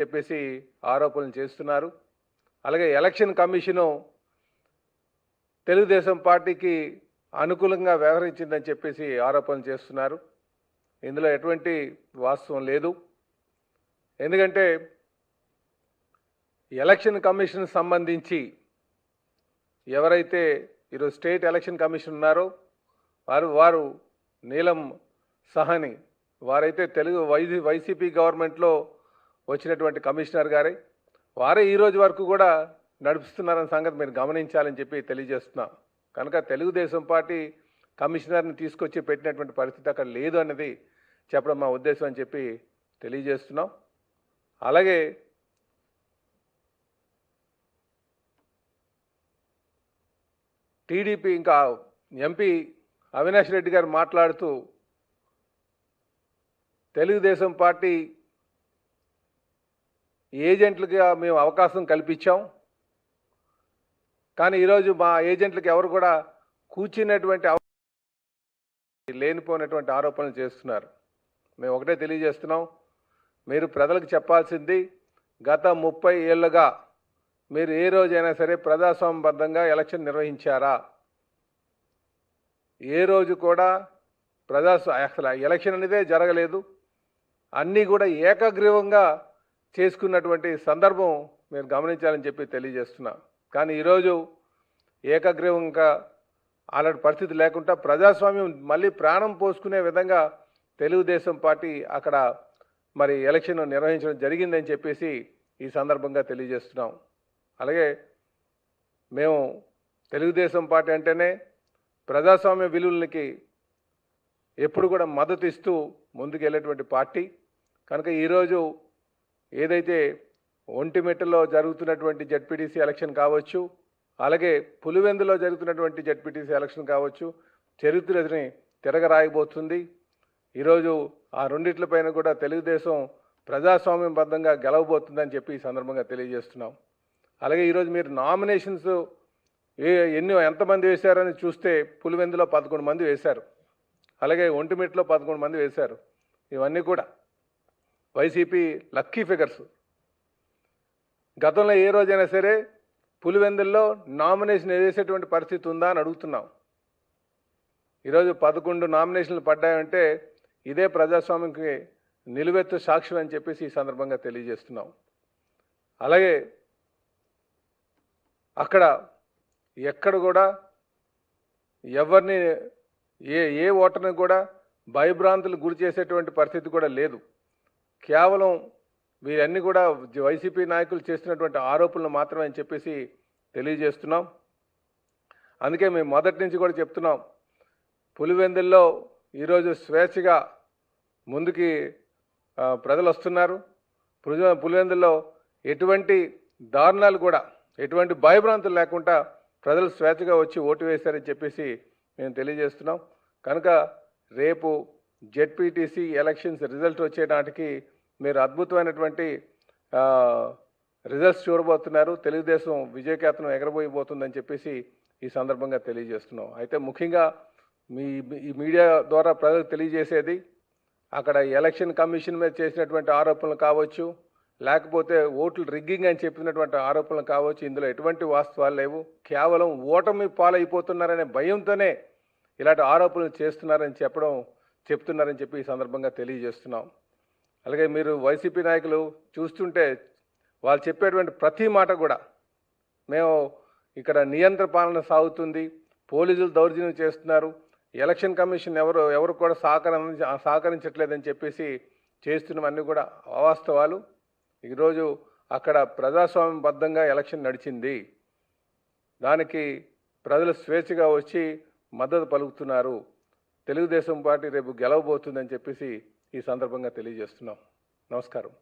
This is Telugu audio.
చెప్పేసి ఆరోపణలు చేస్తున్నారు. అలాగే ఎలక్షన్ కమిషను తెలుగుదేశం పార్టీకి అనుకూలంగా వ్యవహరించిందని చెప్పేసి ఆరోపణలు చేస్తున్నారు. ఇందులో ఎటువంటి వాస్తవం లేదు. ఎందుకంటే ఎలక్షన్ కమిషన్ సంబంధించి ఎవరైతే ఈరోజు స్టేట్ ఎలక్షన్ కమిషన్ ఉన్నారో వారు నీలం సహాని వారైతే తెలుగు వైసీపీ గవర్నమెంట్లో వచ్చినటువంటి కమిషనర్ గారే వారే ఈ రోజు వరకు కూడా నడుపుతున్నారన్న సంగతి మీరు గమనించాలని చెప్పి తెలియజేస్తున్నా. కనుక తెలుగుదేశం పార్టీ కమిషనర్ని తీసుకొచ్చి పెట్టినటువంటి పరిస్థితి అక్కడ లేదు అన్నది చెప్పడం మా ఉద్దేశం అని చెప్పి తెలియజేస్తున్నాం. అలాగే టీడీపీ ఇంకా ఎంపీ అవినాష్ రెడ్డి గారు మాట్లాడుతూ తెలుగుదేశం పార్టీ ఏజెంట్లుగా మేము అవకాశం కల్పించాం, కానీ ఈరోజు మా ఏజెంట్లకు ఎవరు కూడా కూర్చున్నటువంటి లేనిపోయినటువంటి ఆరోపణలు చేస్తున్నారు. మేము ఒకటే తెలియజేస్తున్నాం, మీరు ప్రజలకు చెప్పాల్సింది గత 30 ఏళ్ళుగా మీరు ఏ రోజైనా సరే ప్రజాస్వామ్యబద్ధంగా ఎలక్షన్ నిర్వహించారా? ఏ రోజు కూడా అసలు ఎలక్షన్ అనేదే జరగలేదు. అన్నీ కూడా ఏకగ్రీవంగా చేసుకున్నటువంటి సందర్భం మీరు గమనించాలని చెప్పి తెలియజేస్తున్నా. కానీ ఈరోజు ఏకగ్రీవంగా అలాంటి పరిస్థితి లేకుండా ప్రజాస్వామ్యం మళ్ళీ ప్రాణం పోసుకునే విధంగా తెలుగుదేశం పార్టీ అక్కడ మరి ఎలక్షన్ నిర్వహించడం జరిగిందని చెప్పేసి ఈ సందర్భంగా తెలియజేస్తున్నాం. అలాగే మేము తెలుగుదేశం పార్టీ అంటేనే ప్రజాస్వామ్య విలువలకి ఎప్పుడు కూడా మద్దతు ఇస్తూ ముందుకు వెళ్ళేటువంటి పార్టీ. కనుక ఈరోజు ఏదైతే ఒంటిమిట్టలో జరుగుతున్నటువంటి జడ్పీటీసీ ఎలక్షన్ కావచ్చు, అలాగే పులివెందులో జరుగుతున్నటువంటి జడ్పీటీసీ ఎలక్షన్ కావచ్చు, చరిత్రని తిరగరాయబోతుంది. ఈరోజు ఆ రెండిట్లపైన కూడా తెలుగుదేశం ప్రజాస్వామ్యబద్ధంగా గెలవబోతుందని చెప్పి ఈ సందర్భంగా తెలియజేస్తున్నాం. అలాగే ఈరోజు మీరు నామినేషన్స్ ఎంతమంది వేశారని చూస్తే పులివెందులో 11 మంది వేశారు, అలాగే ఒంటిమిట్టలో 11 మంది వేశారు. ఇవన్నీ కూడా వైసీపీ లక్కీ ఫిగర్స్. గతంలో ఏ రోజైనా సరే పులివెందుల్లో నామినేషన్ వేసేటువంటి పరిస్థితి ఉందా అని అడుగుతున్నాం. ఈరోజు 11 నామినేషన్లు పడ్డాయంటే ఇదే ప్రజాస్వామ్యంకి నిలువెత్తు సాక్ష్యం అని చెప్పేసి ఈ సందర్భంగా తెలియజేస్తున్నాం. అలాగే అక్కడ ఎక్కడ కూడా ఎవరిని ఏ ఓటర్ని కూడా భయభ్రాంతులు గురి చేసేటువంటి పరిస్థితి కూడా లేదు. కేవలం వీరన్నీ కూడా వైసీపీ నాయకులు చేస్తున్నటువంటి ఆరోపణలు మాత్రమే అని చెప్పేసి తెలియజేస్తున్నాం. అందుకే మేము మొదటి నుంచి కూడా చెప్తున్నాం, పులివెందుల్లో ఈరోజు స్వేచ్ఛగా ముందుకి ప్రజలు వస్తున్నారు. పులివెందుల్లో ఎటువంటి దారుణాలు కూడా ఎటువంటి భయభ్రాంతులు లేకుండా ప్రజలు స్వేచ్ఛగా వచ్చి ఓటు వేశారని చెప్పేసి మేము తెలియజేస్తున్నాం. కనుక రేపు జెడ్పీటీసీ ఎలక్షన్స్ రిజల్ట్ వచ్చే నాటికి మీరు అద్భుతమైనటువంటి రిజల్ట్స్ చూడబోతున్నారు. తెలుగుదేశం విజయకేతనం ఎగరబోయబోతుందని చెప్పేసి ఈ సందర్భంగా తెలియజేస్తున్నాం. అయితే ముఖ్యంగా ఈ మీడియా ద్వారా ప్రజలకు తెలియజేసేది, అక్కడ ఎలక్షన్ కమిషన్ మీద చేసినటువంటి ఆరోపణలు కావచ్చు, లేకపోతే ఓట్లు రిగ్గింగ్ అని చెప్పినటువంటి ఆరోపణలు కావచ్చు, ఇందులో ఎటువంటి వాస్తవాలు లేవు. కేవలం ఓటమి పాలైపోతున్నారనే భయంతోనే ఇలాంటి ఆరోపణలు చెప్తున్నారని చెప్పి ఈ సందర్భంగా తెలియజేస్తున్నాం. అలాగే మీరు వైసీపీ నాయకులు చూస్తుంటే వాళ్ళు చెప్పేటువంటి ప్రతి మాట కూడా మేము ఇక్కడ నియంత్రణ పాలన సాగుతుంది, పోలీసులు దౌర్జన్యం చేస్తున్నారు, ఎలక్షన్ కమిషన్ ఎవరు కూడా సహకరించట్లేదని చెప్పేసి చేస్తున్నవన్నీ కూడా అవాస్తవాలు. ఈరోజు అక్కడ ప్రజాస్వామ్యబద్ధంగా ఎలక్షన్ నడిచింది, దానికి ప్రజలు స్వేచ్ఛగా వచ్చి మద్దతు పలుకుతున్నారు. తెలుగుదేశం పార్టీ రేపు గెలవబోతుందని చెప్పేసి ఈ సందర్భంగా తెలియజేస్తున్నాం. నమస్కారం.